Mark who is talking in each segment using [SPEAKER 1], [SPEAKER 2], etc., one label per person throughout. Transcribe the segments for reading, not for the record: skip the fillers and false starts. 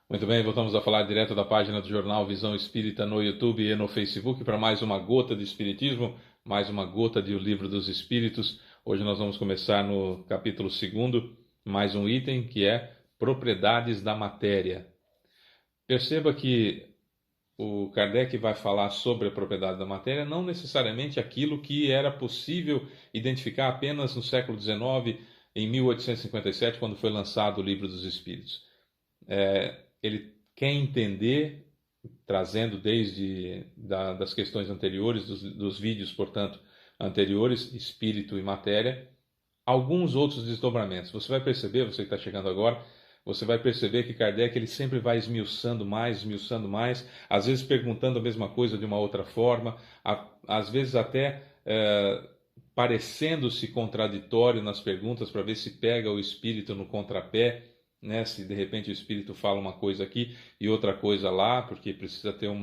[SPEAKER 1] Muito bem, voltamos a falar direto da página do jornal Visão Espírita no YouTube e no Facebook para mais uma gota de Espiritismo, mais uma gota de O Livro dos Espíritos. Hoje nós vamos começar no capítulo 2, mais um item que é Propriedades da Matéria. Perceba que o Kardec vai falar sobre a propriedade da matéria, não necessariamente aquilo que era possível identificar apenas no século XIX, em 1857, quando foi lançado o Livro dos Espíritos. Ele quer entender, trazendo desde das questões anteriores, dos vídeos, portanto, anteriores, espírito e matéria, alguns outros desdobramentos. Você vai perceber, você que está chegando agora, você vai perceber que Kardec ele sempre vai esmiuçando mais, às vezes perguntando a mesma coisa de uma outra forma, às vezes até parecendo-se contraditório nas perguntas para ver se pega o espírito no contrapé, né? Se de repente o espírito fala uma coisa aqui e outra coisa lá, porque precisa ter um,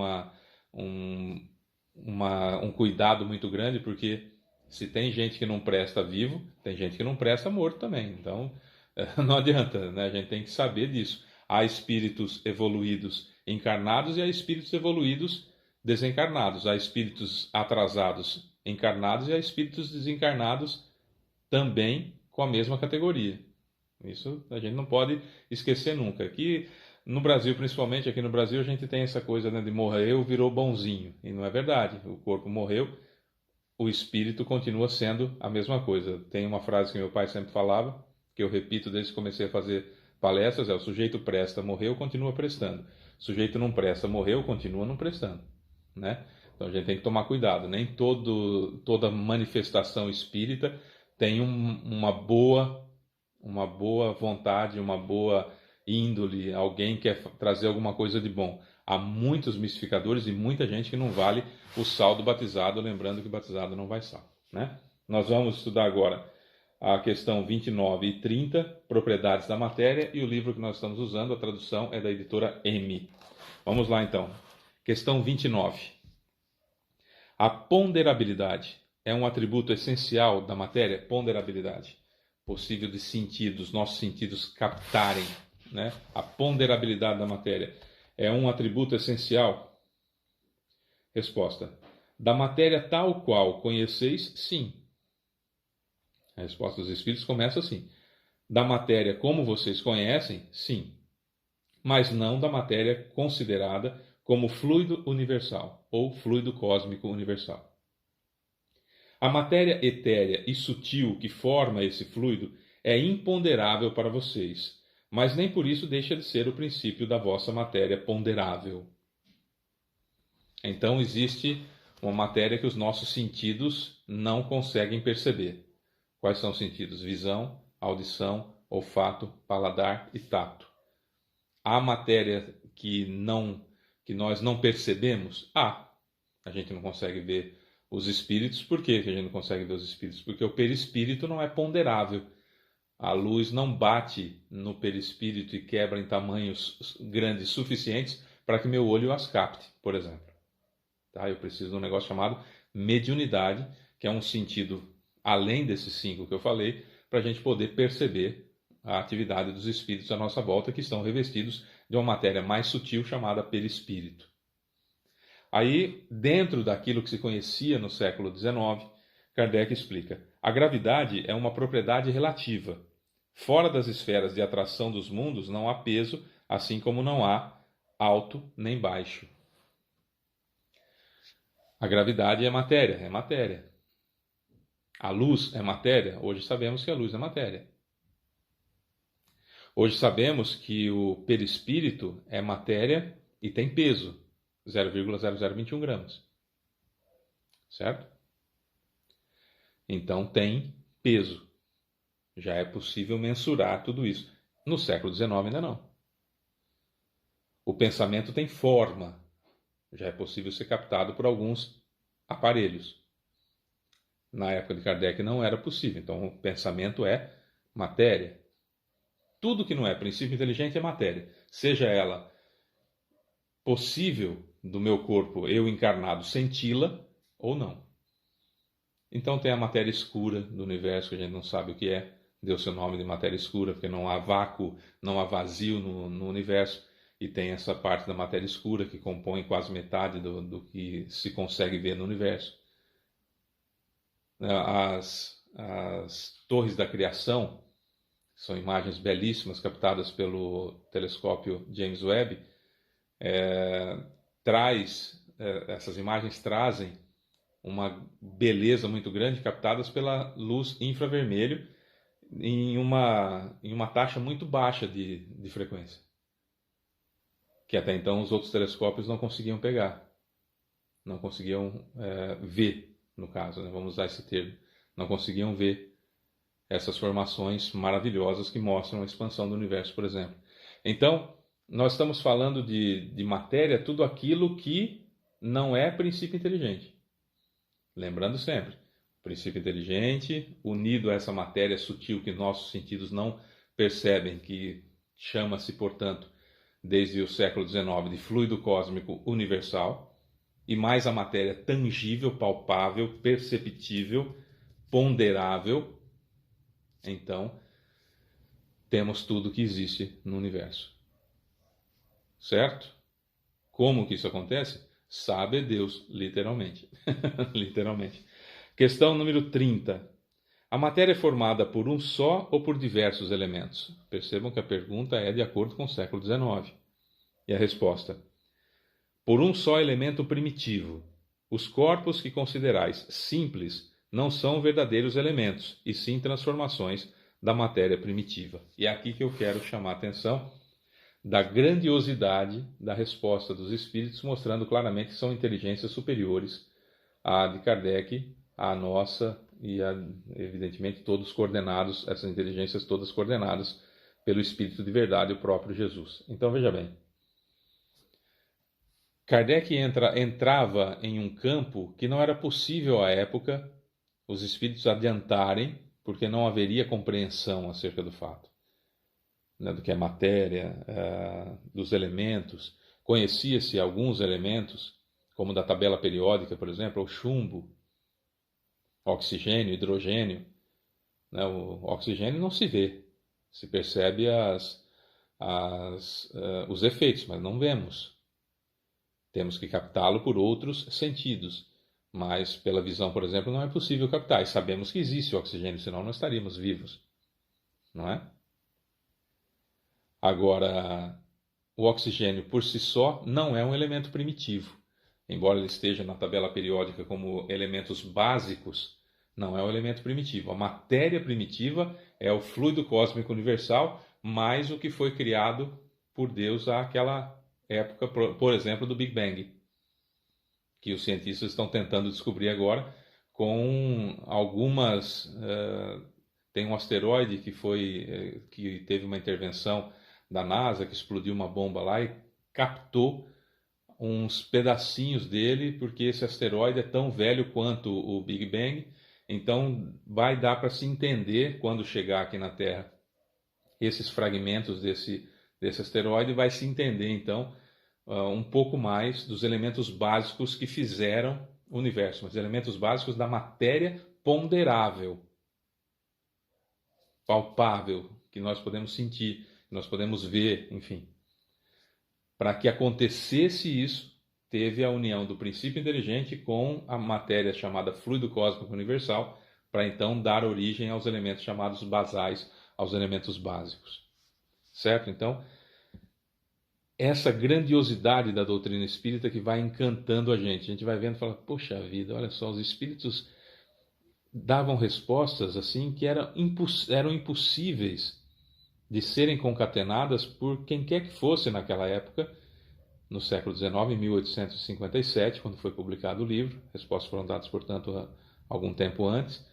[SPEAKER 1] um cuidado muito grande, porque se tem gente que não presta vivo, tem gente que não presta morto também. Então, não adianta, né? A gente tem que saber disso. Há espíritos evoluídos encarnados e há espíritos evoluídos desencarnados. Há espíritos atrasados encarnados e há espíritos desencarnados também com a mesma categoria. Isso a gente não pode esquecer nunca. Aqui no Brasil, principalmente aqui no Brasil, a gente tem essa coisa, né, de morreu, virou bonzinho. E não é verdade. O corpo morreu, o espírito continua sendo a mesma coisa. Tem uma frase que meu pai sempre falava, que eu repito desde que comecei a fazer palestras, é: o sujeito presta, morreu, continua prestando. O sujeito não presta, morreu, continua não prestando, né? Então a gente tem que tomar cuidado. Nem toda manifestação espírita tem uma boa vontade, uma boa índole, alguém quer trazer alguma coisa de bom. Há muitos mistificadores e muita gente que não vale o sal do batizado, lembrando que batizado não vai sal, né? Nós vamos estudar agora a questão 29 e 30, Propriedades da Matéria, e o livro que nós estamos usando, a tradução é da editora M. Vamos lá então. Questão 29. A ponderabilidade é um atributo essencial da matéria? Ponderabilidade. Possível de sentidos, nossos sentidos captarem, né? A ponderabilidade da matéria é um atributo essencial? Resposta: da matéria tal qual conheceis, sim. A resposta dos Espíritos começa assim: da matéria como vocês conhecem, sim, mas não da matéria considerada como fluido universal ou fluido cósmico universal. A matéria etérea e sutil que forma esse fluido é imponderável para vocês, mas nem por isso deixa de ser o princípio da vossa matéria ponderável. Então existe uma matéria que os nossos sentidos não conseguem perceber. Quais são os sentidos? Visão, audição, olfato, paladar e tato. Há matéria que nós não percebemos? A gente não consegue ver os espíritos. Por que a gente não consegue ver os espíritos? Porque o perispírito não é ponderável. A luz não bate no perispírito e quebra em tamanhos grandes suficientes para que meu olho as capte, por exemplo. Tá? Eu preciso de um negócio chamado mediunidade, que é um sentido além desses 5 que eu falei, para a gente poder perceber a atividade dos espíritos à nossa volta, que estão revestidos de uma matéria mais sutil chamada perispírito. Aí, dentro daquilo que se conhecia no século XIX, Kardec explica: a gravidade é uma propriedade relativa. Fora das esferas de atração dos mundos não há peso, assim como não há alto nem baixo. A gravidade é matéria, é matéria. A luz é matéria? Hoje sabemos que a luz é matéria. Hoje sabemos que o perispírito é matéria e tem peso, 0,0021 gramas. Certo? Então tem peso. Já é possível mensurar tudo isso. No século XIX ainda não. O pensamento tem forma. Já é possível ser captado por alguns aparelhos. Na época de Kardec não era possível. Então o pensamento é matéria. Tudo que não é princípio inteligente é matéria. Seja ela possível do meu corpo, eu encarnado, senti-la ou não. Então tem a matéria escura do universo, que a gente não sabe o que é. Deu seu nome de matéria escura, porque não há vácuo, não há vazio no universo. e tem essa parte da matéria escura que compõe quase metade do que se consegue ver no universo. As torres da criação, são imagens belíssimas captadas pelo telescópio James Webb, essas imagens trazem uma beleza muito grande captadas pela luz infravermelho em uma taxa muito baixa de frequência, que até então os outros telescópios não conseguiam pegar, não conseguiam ver, no caso, né? Vamos usar esse termo, não conseguiam ver essas formações maravilhosas que mostram a expansão do universo, por exemplo. Então, nós estamos falando de matéria, tudo aquilo que não é princípio inteligente. Lembrando sempre, princípio inteligente unido a essa matéria sutil que nossos sentidos não percebem, que chama-se, portanto, desde o século XIX, de fluido cósmico universal, e mais a matéria tangível, palpável, perceptível, ponderável. Então, temos tudo que existe no universo. Certo? Como que isso acontece? Sabe Deus, literalmente. Literalmente. Questão número 30. A matéria é formada por um só ou por diversos elementos? Percebam que a pergunta é de acordo com o século XIX. E a resposta: por um só elemento primitivo. Os corpos que considerais simples não são verdadeiros elementos, e sim transformações da matéria primitiva. E é aqui que eu quero chamar a atenção da grandiosidade da resposta dos espíritos, mostrando claramente que são inteligências superiores à de Kardec, à nossa e, evidentemente, todos coordenados, essas inteligências todas coordenadas pelo Espírito de verdade, o próprio Jesus. Então, veja bem, Kardec entrava em um campo que não era possível à época os espíritos adiantarem, porque não haveria compreensão acerca do fato, né, do que é matéria, dos elementos. Conhecia-se alguns elementos, como da tabela periódica, por exemplo, o chumbo, oxigênio, hidrogênio. Né, o oxigênio não se vê, se percebe os efeitos, mas não vemos. Temos que captá-lo por outros sentidos, mas pela visão, por exemplo, não é possível captar. E sabemos que existe o oxigênio, senão não estaríamos vivos, não é? Agora, o oxigênio por si só não é um elemento primitivo. Embora ele esteja na tabela periódica como elementos básicos, não é um elemento primitivo. A matéria primitiva é o fluido cósmico universal, mais o que foi criado por Deus àquela época, por exemplo, do Big Bang, que os cientistas estão tentando descobrir agora com algumas... tem um asteroide que teve uma intervenção da NASA, que explodiu uma bomba lá e captou uns pedacinhos dele, porque esse asteroide é tão velho quanto o Big Bang. Então vai dar para se entender, quando chegar aqui na Terra, esses fragmentos desse asteroide, vai se entender então um pouco mais dos elementos básicos que fizeram o universo, os elementos básicos da matéria ponderável, palpável, que nós podemos sentir, que nós podemos ver, enfim. Para que acontecesse isso, teve a união do princípio inteligente com a matéria chamada fluido cósmico universal, para então dar origem aos elementos chamados basais, aos elementos básicos. Certo? Então, essa grandiosidade da doutrina espírita que vai encantando a gente vai vendo e fala, poxa vida, olha só, os espíritos davam respostas assim que eram impossíveis de serem concatenadas por quem quer que fosse naquela época, no século XIX, em 1857, quando foi publicado o livro. Respostas foram dadas, portanto, algum tempo antes.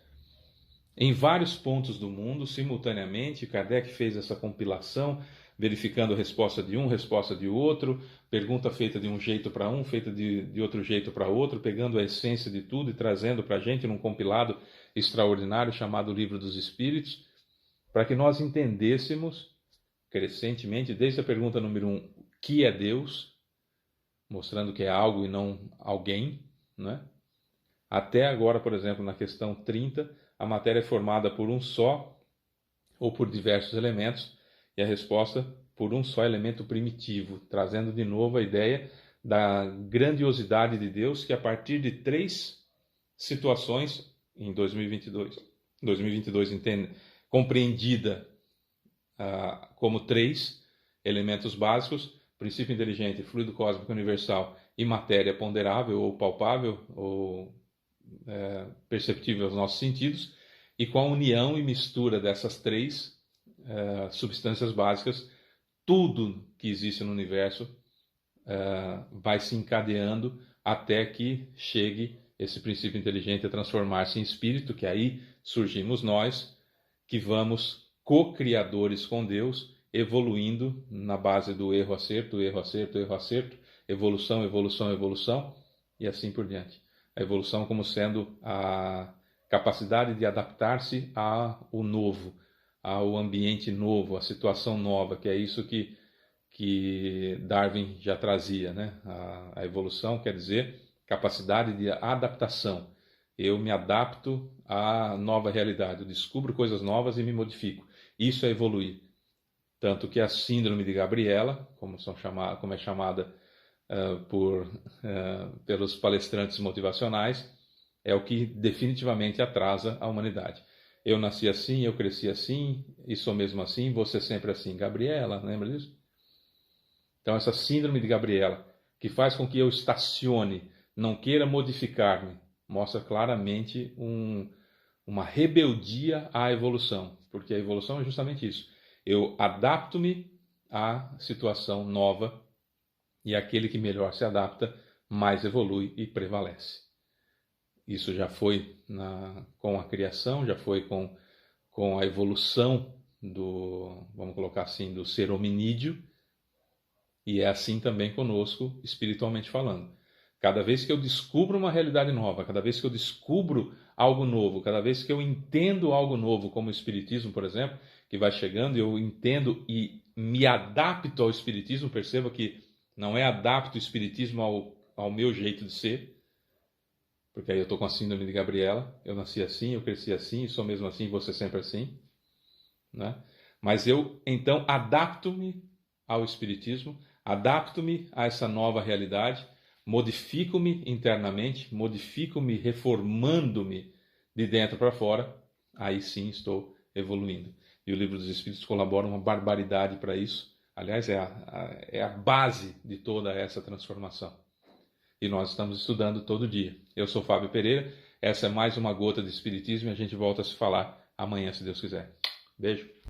[SPEAKER 1] Em vários pontos do mundo, simultaneamente, Kardec fez essa compilação, verificando a resposta de um, resposta de outro, pergunta feita de um jeito para um, feita de outro jeito para outro, pegando a essência de tudo e trazendo para a gente num compilado extraordinário chamado Livro dos Espíritos, para que nós entendêssemos crescentemente, desde a pergunta número 1, o que é Deus, mostrando que é algo e não alguém, né? Até agora, por exemplo, na questão 30, a matéria é formada por um só ou por diversos elementos, e a resposta por um só elemento primitivo, trazendo de novo a ideia da grandiosidade de Deus, que a partir de 3 situações em 2022 compreendida como 3 elementos básicos: princípio inteligente, fluido cósmico universal e matéria ponderável ou palpável ou perceptível aos nossos sentidos, e com a união e mistura dessas 3 substâncias básicas, tudo que existe no universo vai se encadeando até que chegue esse princípio inteligente a transformar-se em espírito, que aí surgimos nós, que vamos co-criadores com Deus, evoluindo na base do erro-acerto, erro-acerto, erro-acerto, evolução, evolução, evolução, e assim por diante. A evolução como sendo a capacidade de adaptar-se ao novo, ao ambiente novo, à situação nova, que é isso que Darwin já trazia, né? A evolução quer dizer capacidade de adaptação. Eu me adapto à nova realidade, eu descubro coisas novas e me modifico. Isso é evoluir. Tanto que a síndrome de Gabriela, como é chamada pelos palestrantes motivacionais, é o que definitivamente atrasa a humanidade. Eu nasci assim, eu cresci assim, e sou mesmo assim, vou ser sempre assim. Gabriela, lembra disso? Então, essa síndrome de Gabriela, que faz com que eu estacione, não queira modificar-me, mostra claramente uma rebeldia à evolução, porque a evolução é justamente isso. Eu adapto-me à situação nova, e aquele que melhor se adapta, mais evolui e prevalece. Isso já foi com a criação, já foi com a evolução vamos colocar assim, do ser hominídeo, e é assim também conosco, espiritualmente falando. Cada vez que eu descubro uma realidade nova, cada vez que eu descubro algo novo, cada vez que eu entendo algo novo, como o Espiritismo, por exemplo, que vai chegando, eu entendo e me adapto ao Espiritismo, perceba que não é adapto o Espiritismo ao meu jeito de ser, porque aí eu estou com a síndrome de Gabriela, eu nasci assim, eu cresci assim, sou mesmo assim, vou ser sempre assim, né? Mas eu, então, adapto-me ao Espiritismo, adapto-me a essa nova realidade, modifico-me internamente, modifico-me reformando-me de dentro para fora, aí sim estou evoluindo. E o Livro dos Espíritos colabora uma barbaridade para isso. Aliás, é a base de toda essa transformação. E nós estamos estudando todo dia. Eu sou Fábio Pereira, essa é mais uma gota de Espiritismo e a gente volta a se falar amanhã, se Deus quiser. Beijo.